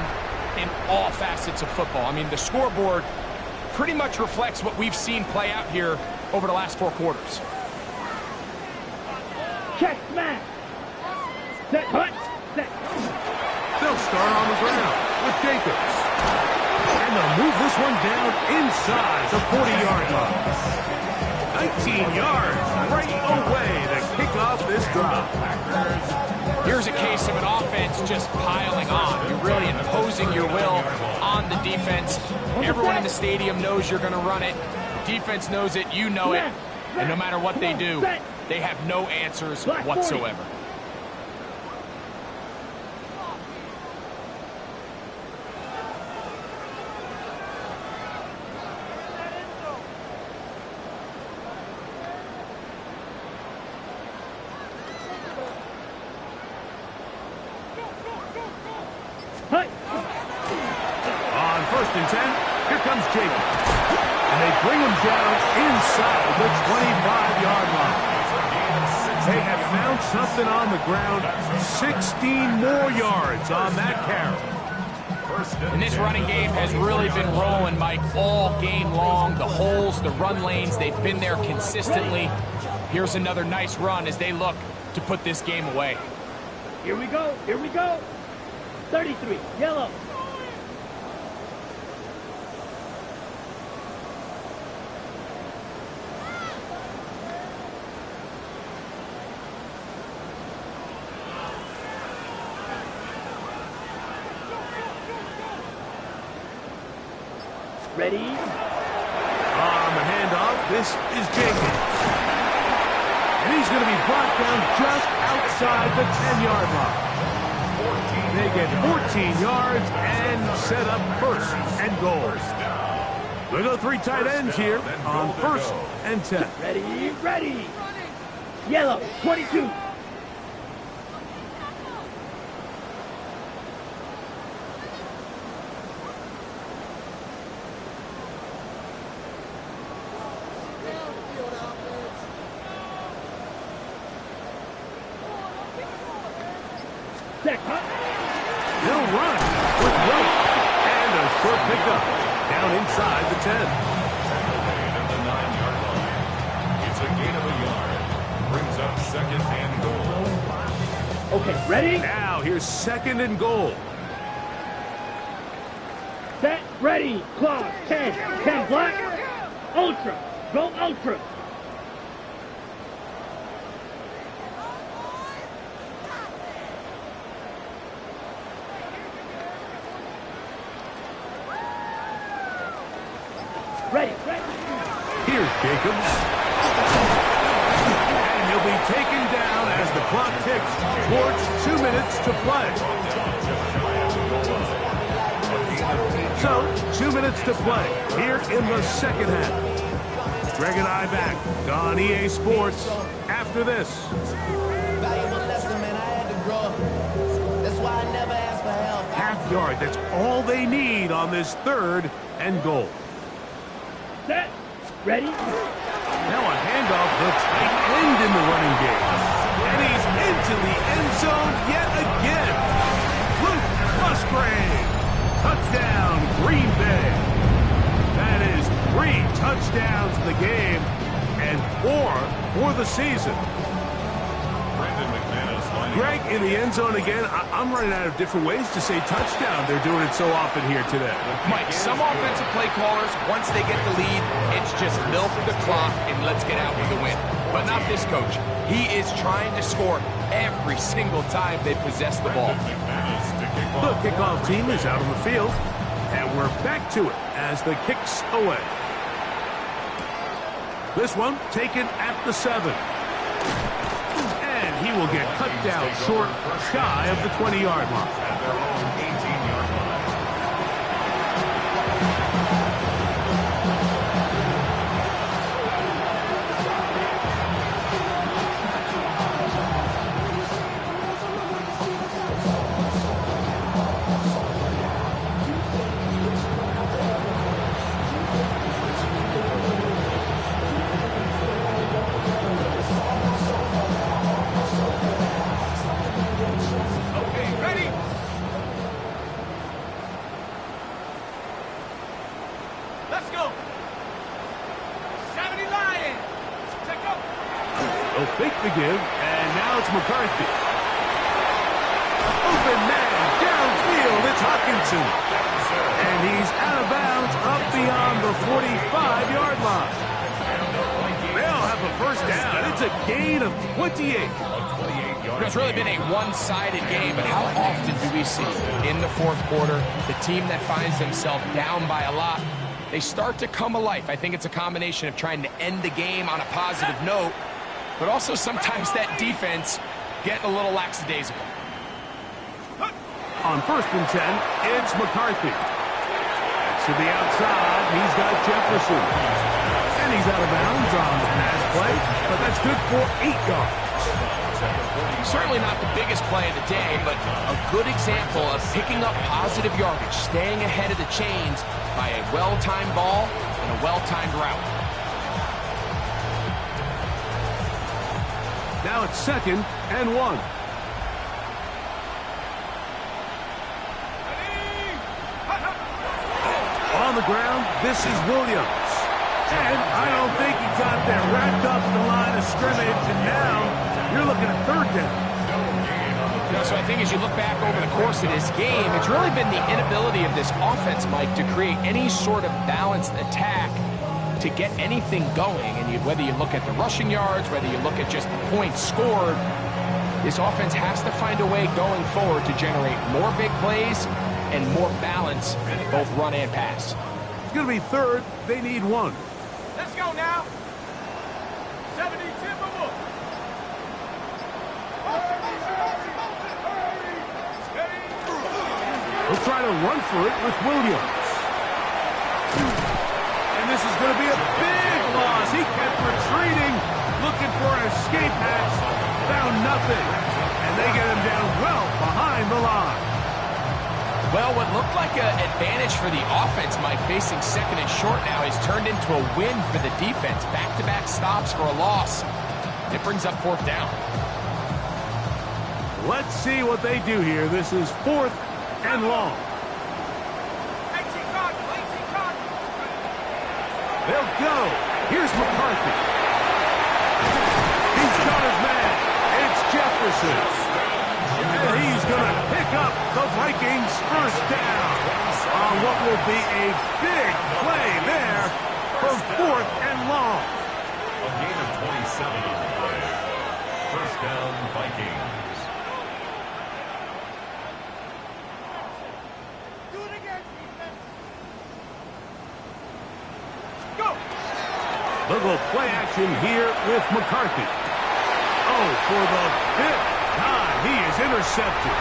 in all facets of football. I mean, the scoreboard pretty much reflects what we've seen play out here over the last 4 quarters. Check smash. Set hut. Set. They'll start on the ground with Jacobs. And they'll move this one down inside the 40-yard line. 19 yards right away to kick off this drive. Here's a case of an offense just piling on. You're really imposing your will on the defense. Everyone in the stadium knows you're going to run it. The defense knows it. You know it. And no matter what they do, they have no answers whatsoever. On 1st and 10, here comes Jacobs. And they bring him down inside the 25-yard line. They have found something on the ground. 16 more yards on that carry. And this running game has really been rolling, Mike, all game long. The holes, the run lanes, they've been there consistently. Here's another nice run as they look to put this game away. Here we go. Here we go. 33. Yellow. Ready? On the handoff, this is Jacobs. And he's going to be brought down just outside the 10-yard line. They get 14 yards and set up 1st and goal. We'll go 3 tight ends here on 1st and 10. Ready? Ready. Yellow. 22. Set, cut. He'll run with Witt. And a short pickup down inside the 10. At the 9-yard line. It's a gain of a yard. Brings up second and goal. Okay, ready? Now here's second and goal. Set, ready, clock, 10, 10 black, ultra, go ultra. Ready, ready. Here's Jacobs. And he'll be taken down as the clock ticks towards 2 minutes to play. So, 2 minutes to play here in the second half. Greg and I back on EA Sports after this. Valuable lesson, man. I had to grow. That's why I never asked for help. Half yard, that's all they need on this third and goal. Set, ready. Now a handoff to tight end in the running game. And he's into the end zone yet again. Luke Musgrave. Touchdown, Green Bay. That is 3 touchdowns in the game and 4 for the season. Greg in the end zone again. I'm running out of different ways to say touchdown. They're doing it so often here today. Mike, some offensive play callers, once they get the lead, it's just milk the clock and let's get out with a win. But not this coach. He is trying to score every single time they possess the ball. The kickoff team is out on the field, and we're back to it as the kick's away. This one taken at the 7. And he will get cut down short, shy of the 20-yard line. At their own 18-yard line. Fake the give, and now it's McCarthy. Open man, downfield, it's Hawkinson. And he's out of bounds up beyond the 45-yard line. They'll have a first down. It's a gain of 28. It's really been a one-sided game, but how often do we see in the fourth quarter the team that finds themselves down by a lot, they start to come alive. I think it's a combination of trying to end the game on a positive note, but also sometimes that defense getting a little lackadaisical. On 1st and 10, it's McCarthy. To the outside, he's got Jefferson. And he's out of bounds on the pass play, but that's good for 8 yards. Certainly not the biggest play of the day, but a good example of picking up positive yardage, staying ahead of the chains by a well-timed ball and a well-timed route. Now it's 2nd and 1. On the ground, this is Williams. And I don't think he got there. Wrapped up the line of scrimmage, and now you're looking at 3rd down. So I think as you look back over the course of this game, it's really been the inability of this offense, Mike, to create any sort of balanced attack to get anything going. And whether you look at the rushing yards, whether you look at just the points scored, this offense has to find a way going forward to generate more big plays and more balance, both run and pass. It's going to be 3rd. They need 1. Let's go now. 70 Timberwolves. We'll try to run for it with Williams. And this is going to be a big loss. He kept retreating, looking for an escape hatch. Found nothing. And they get him down well behind the line. Well, what looked like an advantage for the offense, Mike, facing 2nd and short now, has turned into a win for the defense. Back-to-back stops for a loss. It brings up 4th down. Let's see what they do here. This is 4th and long. 18 Cardinal, 18 Cardinal. They'll go. Here's McCarthy. He's got his man. It's Jefferson. And he's going to pick up the Vikings' first down on what will be a big play there for 4th and long. A gain of 27 on the play. First down, Vikings. Do it again, defense. Go. They'll go play action here with McCarthy. Oh, for the 5th time, he is intercepted.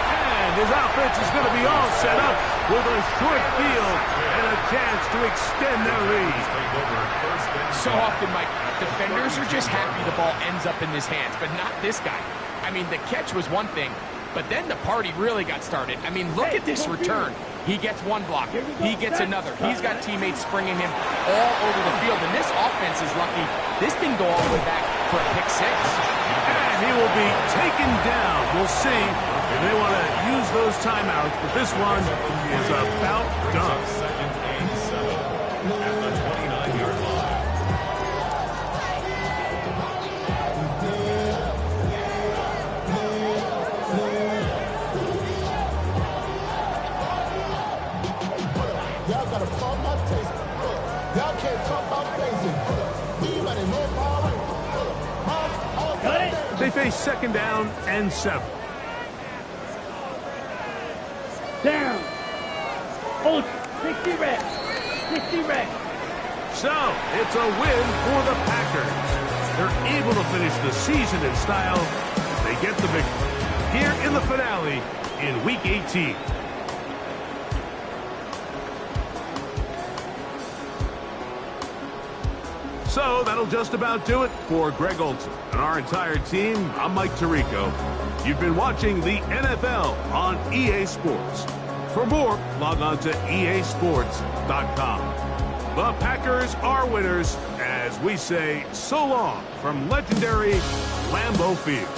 And his offense is going to be all set up with a short field and a chance to extend their lead. So often, Mike, defenders are just happy the ball ends up in his hands, but not this guy. I mean, the catch was one thing, but then the party really got started. I mean, look at this return. He gets one block. He gets another. He's got teammates springing him all over the field, and this offense is lucky. This didn't go all the way back for a pick 6. And he will be taken down. We'll see if they want to use those timeouts, but this one is about done. Second and 7 at the 29-yard line. Y'all gotta pump my taste. Y'all can't talk about basic. We running no power. Got it. They face 2nd down and 7. Down. Hold 60 reps. 60 reps. So, it's a win for the Packers. They're able to finish the season in style as they get the victory here in the finale in Week 18. So, that'll just about do it for Greg Olson and our entire team. I'm Mike Tirico. You've been watching the NFL on EA Sports. For more, log on to easports.com. The Packers are winners as we say so long from legendary Lambeau Field.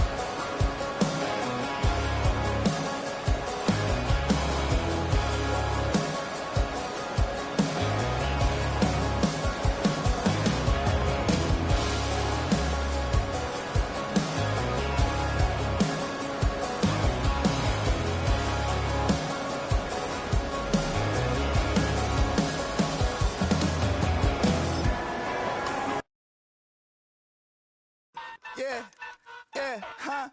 Yeah, huh?